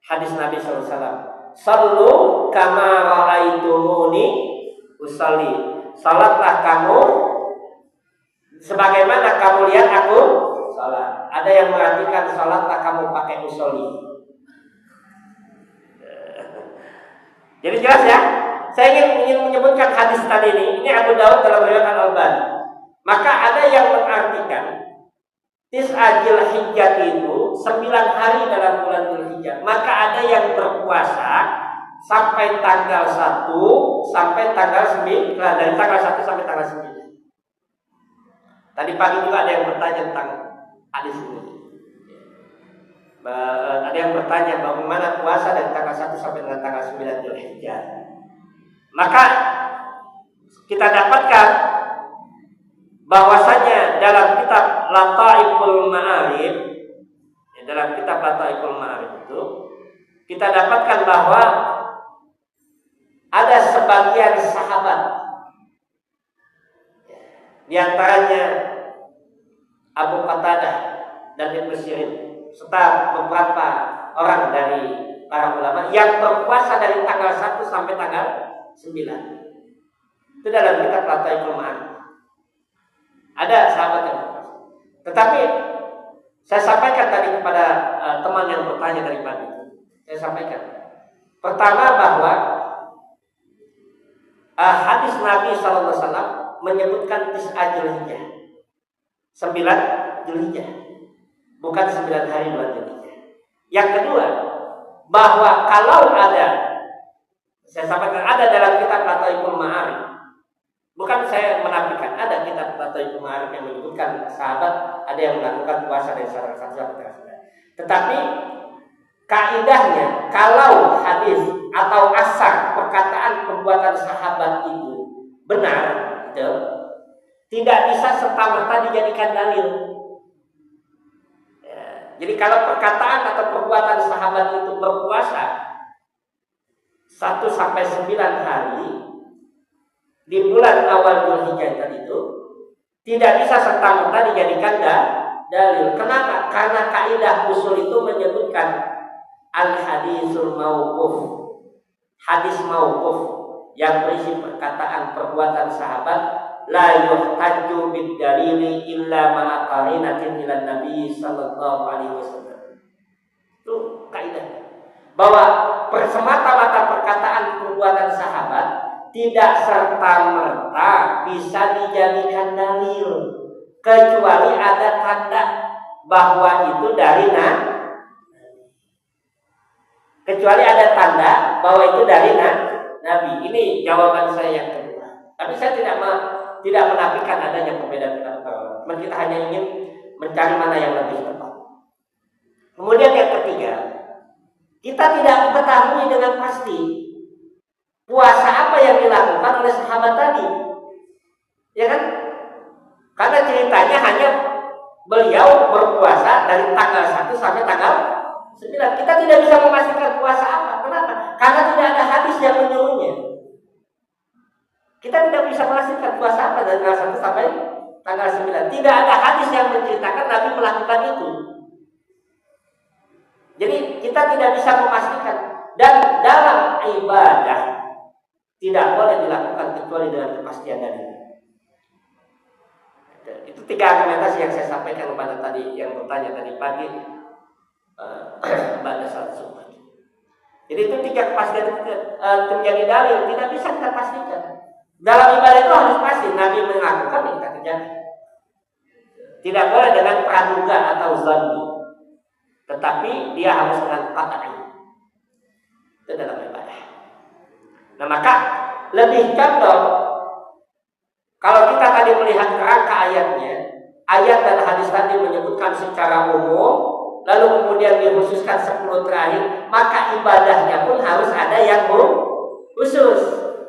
hadis Nabi SAW. Sallu kama ra'aitumuni usalli. Salatlah kamu sebagaimana kamu lihat aku salat. Ada yang mengartikan salatlah kamu pakai usolli. Jadi jelas ya. Saya ingin menyebutkan hadis tadi ini. Ini Abu Daud dalam riwayat Al-Albani. Maka ada yang mengartikan Tis'a Dzulhijjah itu 9 hari dalam bulan Dzulhijjah. Maka ada yang berpuasa sampai tanggal 1 sampai tanggal 9, dari tanggal 1 sampai tanggal 9. Tadi pagi juga ada yang bertanya tentang hadis ini. Ada yang bertanya bagaimana puasa dari tanggal 1 sampai dengan tanggal 9 Dzulhijjah. Maka kita dapatkan bahwasanya dalam kitab Lataiful Ma'arif, dalam kitab Lataiful Ma'arif itu kita dapatkan bahwa ada sebagian sahabat, di antaranya Abu Qatadah dan Ibnu Sirin serta beberapa orang dari para ulama yang berpuasa dari tanggal 1 sampai tanggal 9. Itu dalam kitab Lataiful Ma'arif. Ada sahabat yang berpuasa. Tetapi saya sampaikan tadi kepada teman yang bertanya dari pagi. Saya sampaikan. Pertama bahwa hadis Nabi SAW menyebutkan Tis'a Dzulhijjah, 9 Dzulhijjah, bukan 9 hari bulan Dzulhijjah. Yang kedua, bahwa kalau ada, saya sampaikan ada dalam kitab Lataiful Ma'arif. Bukan saya menafikan, ada kitab Lataiful Ma'arif yang menyebutkan sahabat ada yang melakukan puasa dari tanggal 1 sampai tanggal 9. Tetapi kaidahnya kalau hadis atau asar perkataan perbuatan sahabat itu benar, gitu, tidak bisa serta-merta dijadikan dalil. Ya, jadi kalau perkataan atau perbuatan sahabat itu berpuasa 1 sampai 9 hari di bulan awal Dzulhijjah tadi itu tidak bisa serta-merta dijadikan dalil. Kenapa? Karena kaidah usul itu menyebutkan al-hadisul mauquf, hadis mauquf yang berisi perkataan perbuatan sahabat la yuhtaju bid dalili illa ma'a qarinatin ila Nabi sallallahu alaihi wasallam. Itu kaidah bahwa semata-mata perkataan perbuatan sahabat tidak serta-merta bisa dijadikan dalil kecuali ada tanda bahwa itu dari kecuali ada tanda bahwa itu dari Nabi. Ini jawaban saya yang kedua. Tapi saya tidak menafikan adanya perbedaan pendapat. Kita hanya ingin mencari mana yang lebih tepat. Kemudian yang ketiga, kita tidak mengetahui dengan pasti puasa apa yang dilakukan oleh sahabat tadi, ya kan? Karena ceritanya hanya beliau berpuasa dari tanggal 1 sampai tanggal 9. Kita tidak bisa memastikan puasa apa. Kenapa? Karena tidak ada hadis yang menyuruhnya. Kita tidak bisa memastikan puasa apa dari tanggal 1 sampai tanggal 9. Tidak ada hadis yang menceritakan Nabi melakukan itu. Jadi kita tidak bisa memastikan. Dan dalam ibadah tidak boleh dilakukan kecuali dengan kepastian dalil. Itu 3 argumentasi yang saya sampaikan kepada tadi yang bertanya tadi pagi pada saat subuh. Jadi itu 3 kepastian terjadi dalil, tidak bisa kita pastikan. Dalam ibadah itu harus pasti Nabi melakukan yang kita kerjakan. Tidak boleh dengan praduga atau zanni, tetapi dia harus dengan qat'i. Itu dalam ibadah. Nah maka lebih condong kalau kita tadi melihat kerangka ayatnya, ayat dan hadis tadi menyebutkan secara umum, lalu kemudian dikhususkan 10 terakhir, maka ibadahnya pun harus ada yang khusus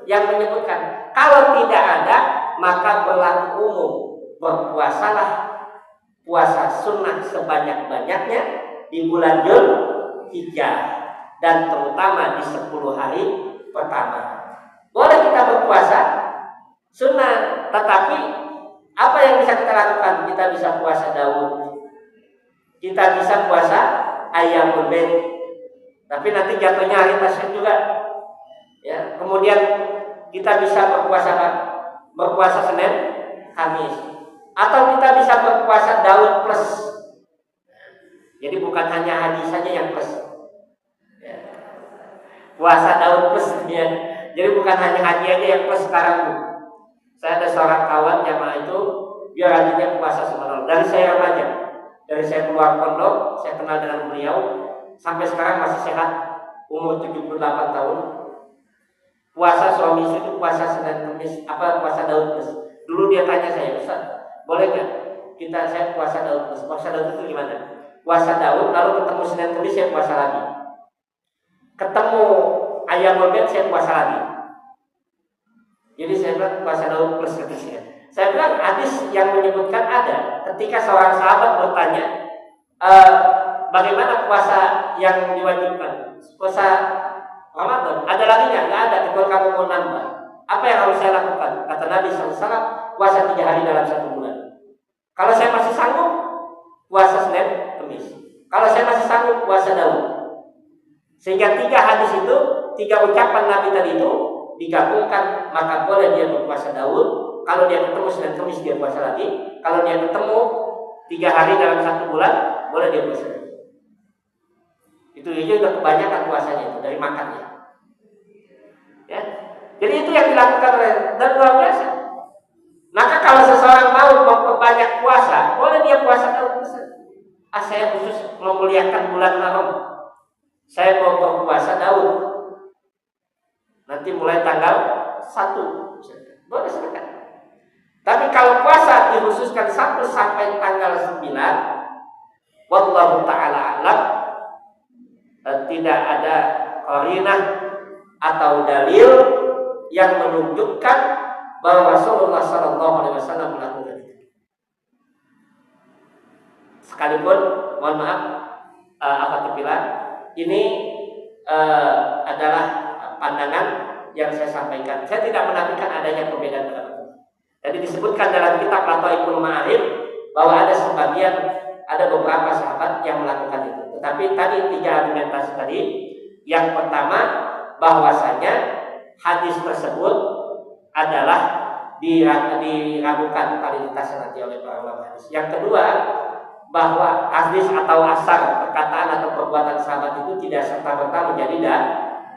yang menyebutkan. Kalau tidak ada, maka berlaku umum, berpuasalah puasa sunnah sebanyak-banyaknya di bulan Dzulhijjah dan terutama di 10 hari pertama. Boleh kita berpuasa sunnah, tetapi apa yang bisa kita lakukan? Kita bisa puasa Daud, kita bisa puasa Ayyamul Bid, Tapi nanti jatuhnya hari tasyrik juga. Ya, kemudian kita bisa berpuasa Senin, Kamis, atau kita bisa berpuasa Daud plus. Jadi bukan hanya haji saja yang plus. Ya. Puasa Daud plus ya. Jadi bukan hanya haji aja yang plus sekarang. Saya ada seorang kawan jamaah itu, dia rajinnya puasa subhanallah. Dari saya remaja, dari saya keluar pondok, saya kenal dengan beliau sampai sekarang masih sehat, umur 78 tahun. Puasa suami istri itu puasa Senin Kamis, puasa Daud plus. Dulu dia tanya saya, Ustaz, boleh nggak saya puasa Daud plus? Puasa Daud itu gimana? Puasa Daud lalu ketemu Senin Kamis saya puasa lagi. Ketemu ayam berbeda saya puasa lagi. Jadi saya bilang puasa Daud plus ketisnya. Saya bilang hadis yang menyebutkan ada ketika seorang sahabat bertanya, bagaimana puasa yang diwajibkan? Puasa Ramadan, ada lagi nggak? Nggak ada. Kalau kamu mau nambah, apa yang harus saya lakukan? Kata Nabi SAW, puasa 3 hari dalam 1 bulan. Kalau saya masih sanggup, puasa Senin, Kamis. Kalau saya masih sanggup, puasa Daud. Sehingga 3 hadis itu, 3 ucapan Nabi tadi itu digabungkan, maka boleh dia berpuasa Daud. Kalau dia ketemu Senin Kamis dia puasa lagi. Kalau dia ketemu 3 hari dalam 1 bulan, boleh dia puasa lagi. Itu udah kebanyakan puasanya itu dari makannya. Ya. Jadi itu yang dilakukan dan luar biasa. Maka kalau seseorang mau memperbanyak puasa, boleh dia puasa Daud. Saya khusus memuliakan bulan Haram. Saya mau berpuasa Daud. Nanti mulai tanggal 1. Boleh silakan. Tapi kalau puasa dikhususkan 1 sampai tanggal 9, wallahu taala alam, tidak ada qarinah atau dalil yang menunjukkan bahwa Rasulullah SAW melakukan itu. Sekalipun, mohon maaf, ini adalah pandangan yang saya sampaikan. Saya tidak menafikan adanya perbedaan pendapat. Jadi disebutkan dalam kitab Lataiful Ma'arif bahwa ada beberapa sahabat yang melakukan itu. Tetapi tadi 3 argumentasi tadi, yang pertama bahwasanya hadis tersebut adalah diragukan validitasnya nanti oleh para ulama hadis. Yang kedua, bahwa hadis atau asar, perkataan atau perbuatan sahabat itu tidak serta-merta menjadi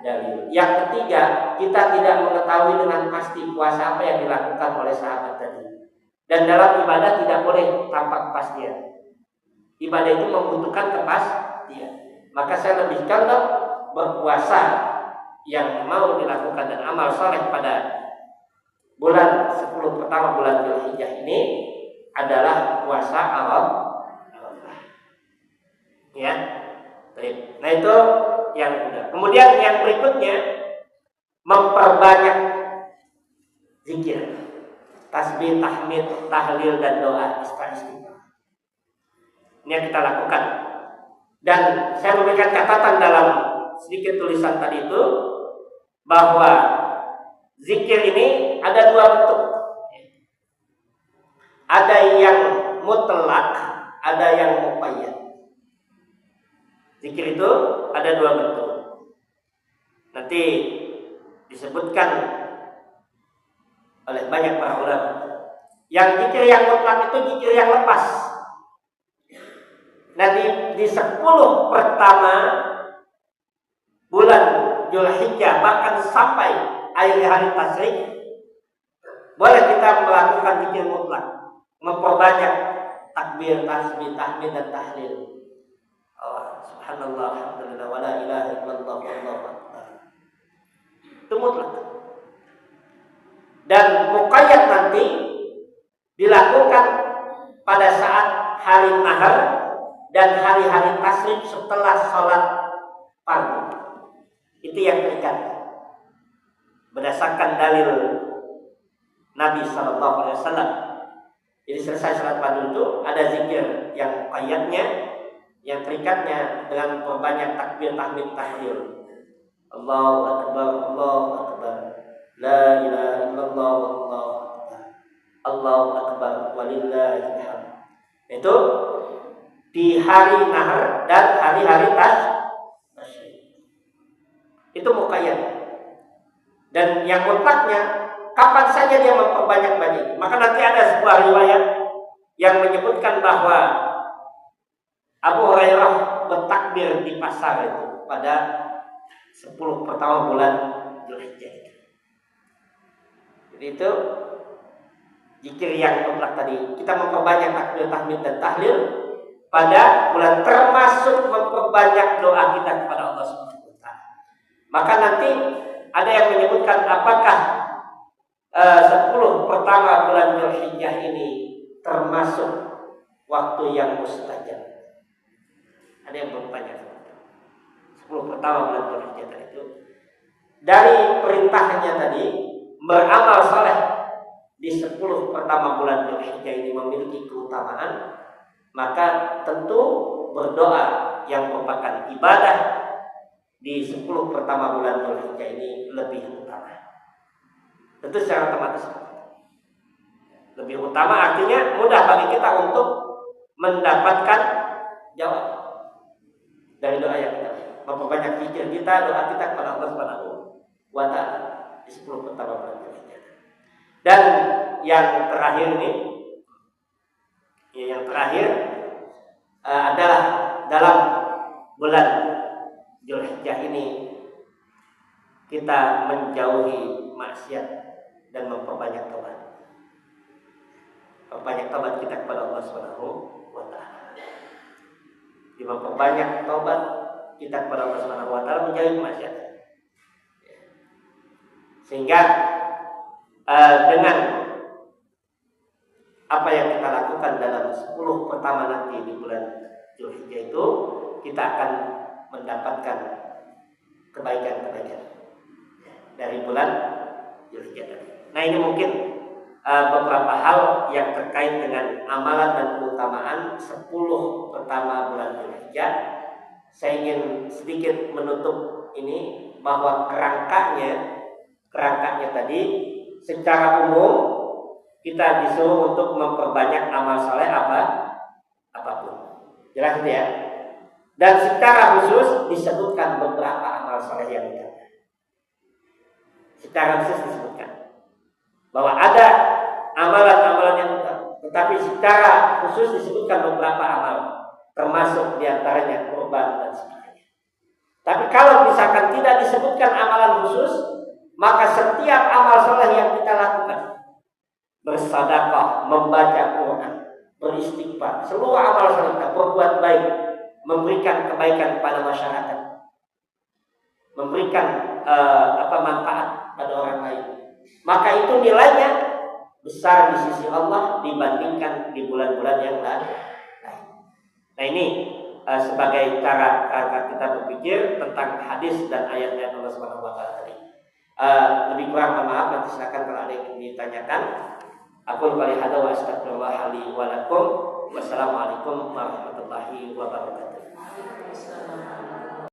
dalil. Yang ketiga, kita tidak mengetahui dengan pasti puasa apa yang dilakukan oleh sahabat tadi. Dan dalam ibadah tidak boleh tanpa kepastian. Ibadah itu membutuhkan kepastian. Maka saya lebih condong berpuasa yang mau dilakukan dan amal soleh pada bulan 10 pertama bulan Dzulhijjah ini adalah puasa Arafah. Ya. Nah itu yang udah. Kemudian yang berikutnya memperbanyak zikir, tasbih, tahmid, tahlil dan doa istighfar. Ini yang kita lakukan. Dan saya memberikan catatan dalam sedikit tulisan tadi itu bahwa zikir ini ada 2 bentuk. Ada yang mutlak, ada yang muqayyad. Zikir itu ada 2 bentuk. Nanti disebutkan oleh banyak para ulama. Yang zikir yang mutlak itu zikir yang lepas. Nah di 10 pertama bulan Dzulhijjah bahkan sampai akhir hari tasyrik boleh kita melakukan zikir mutlak, memperbanyak takbir, tasbih, tahmid dan tahlil. Subhanallah, alhamdulillah, wa la ilaha illallah, wallahu akbar. Itu mutlak. Dan muqayyad nanti dilakukan pada saat hari nahar dan hari-hari tasyrik setelah sholat fardu. Itu yang terikat berdasarkan dalil Nabi SAW. Jadi selesai sholat fardu itu ada zikir yang muqayyadnya, yang terikatnya dengan berbanyak takbir, tahmid, tahlil. Allahu akbar, Allahu akbar, la ilaha illallah, wallahu akbar, Allahu akbar, walillahil hamd. Itu di hari nahar dan hari-hari tasyrik. Itu muqayyad. Dan yang mutlaknya kapan saja dia memperbanyak bagi. Maka nanti ada sebuah riwayat yang menyebutkan bahwa Abu Hurairah bertakbir di pasar itu pada 10 pertama bulan Dzulhijjah. Jadi itu zikir yang mutlak tadi. Kita memperbanyak takbir, tahmid dan tahlil pada bulan, termasuk memperbanyak doa kita kepada Allah Subhanahu wa taala. Maka nanti ada yang menyebutkan apakah 10 pertama bulan Dzulhijjah ini termasuk waktu yang mustajab. Ada yang bertanya 10 pertama bulan Dzulhijjah itu dari perintahnya tadi beramal saleh di 10 pertama bulan Dzulhijjah ini memiliki keutamaan, maka tentu berdoa yang merupakan ibadah di 10 pertama bulan Dzulhijjah ini lebih utama. Tentu secara otomatis lebih utama, artinya mudah bagi kita untuk mendapatkan jawab dari doa yang kita memperbanyak zikir kita, doa kita kepada Allah Subhanahu wa taala di 10 pertama bulan Dzulhijjah. Dan yang terakhir ini, yang terakhir adalah dalam bulan Dzulhijjah ini kita menjauhi maksiat dan memperbanyak tobat. Memperbanyak tobat kita kepada Allah Subhanahu wa taala. Di memperbanyak tobat kita kepada Allah Subhanahu wa taala, menjauhi maksiat. Sehingga dengan apa yang kita lakukan dalam 10 pertama nanti di bulan Dzulhijjah itu, kita akan mendapatkan kebaikan-kebaikan dari bulan Dzulhijjah tadi. Nah, ini mungkin beberapa hal yang terkait dengan amalan dan keutamaan 10 pertama bulan Dzulhijjah. Saya ingin sedikit menutup ini bahwa kerangkanya tadi secara umum kita disuruh untuk memperbanyak amal saleh apapun. Jelas ya? Dan secara khusus disebutkan beberapa amal saleh yang kita. Secara khusus disebutkan bahwa ada amalan-amalan yang utama, tetapi secara khusus disebutkan beberapa amal, termasuk diantaranya kurban dan sebagainya. Tapi kalau misalkan tidak disebutkan amalan khusus, maka setiap amal saleh yang kita lakukan, bersedekah, membaca Quran, beristighfar, seluruh amal saleh kita, berbuat baik, memberikan kebaikan kepada masyarakat, memberikan manfaat pada orang lain, maka itu nilainya besar di sisi Allah dibandingkan di bulan-bulan yang lain. Nah, ini sebagai cara kita berpikir tentang hadis dan ayat-ayat Allah Subhanahu wa taala tadi. Lebih kurang mohon maaf, nanti silakan kalau ada yang ditanyakan. Aku qali hada wa astaghfirullah li wa lakum. Wassalamualaikum warahmatullahi wabarakatuh.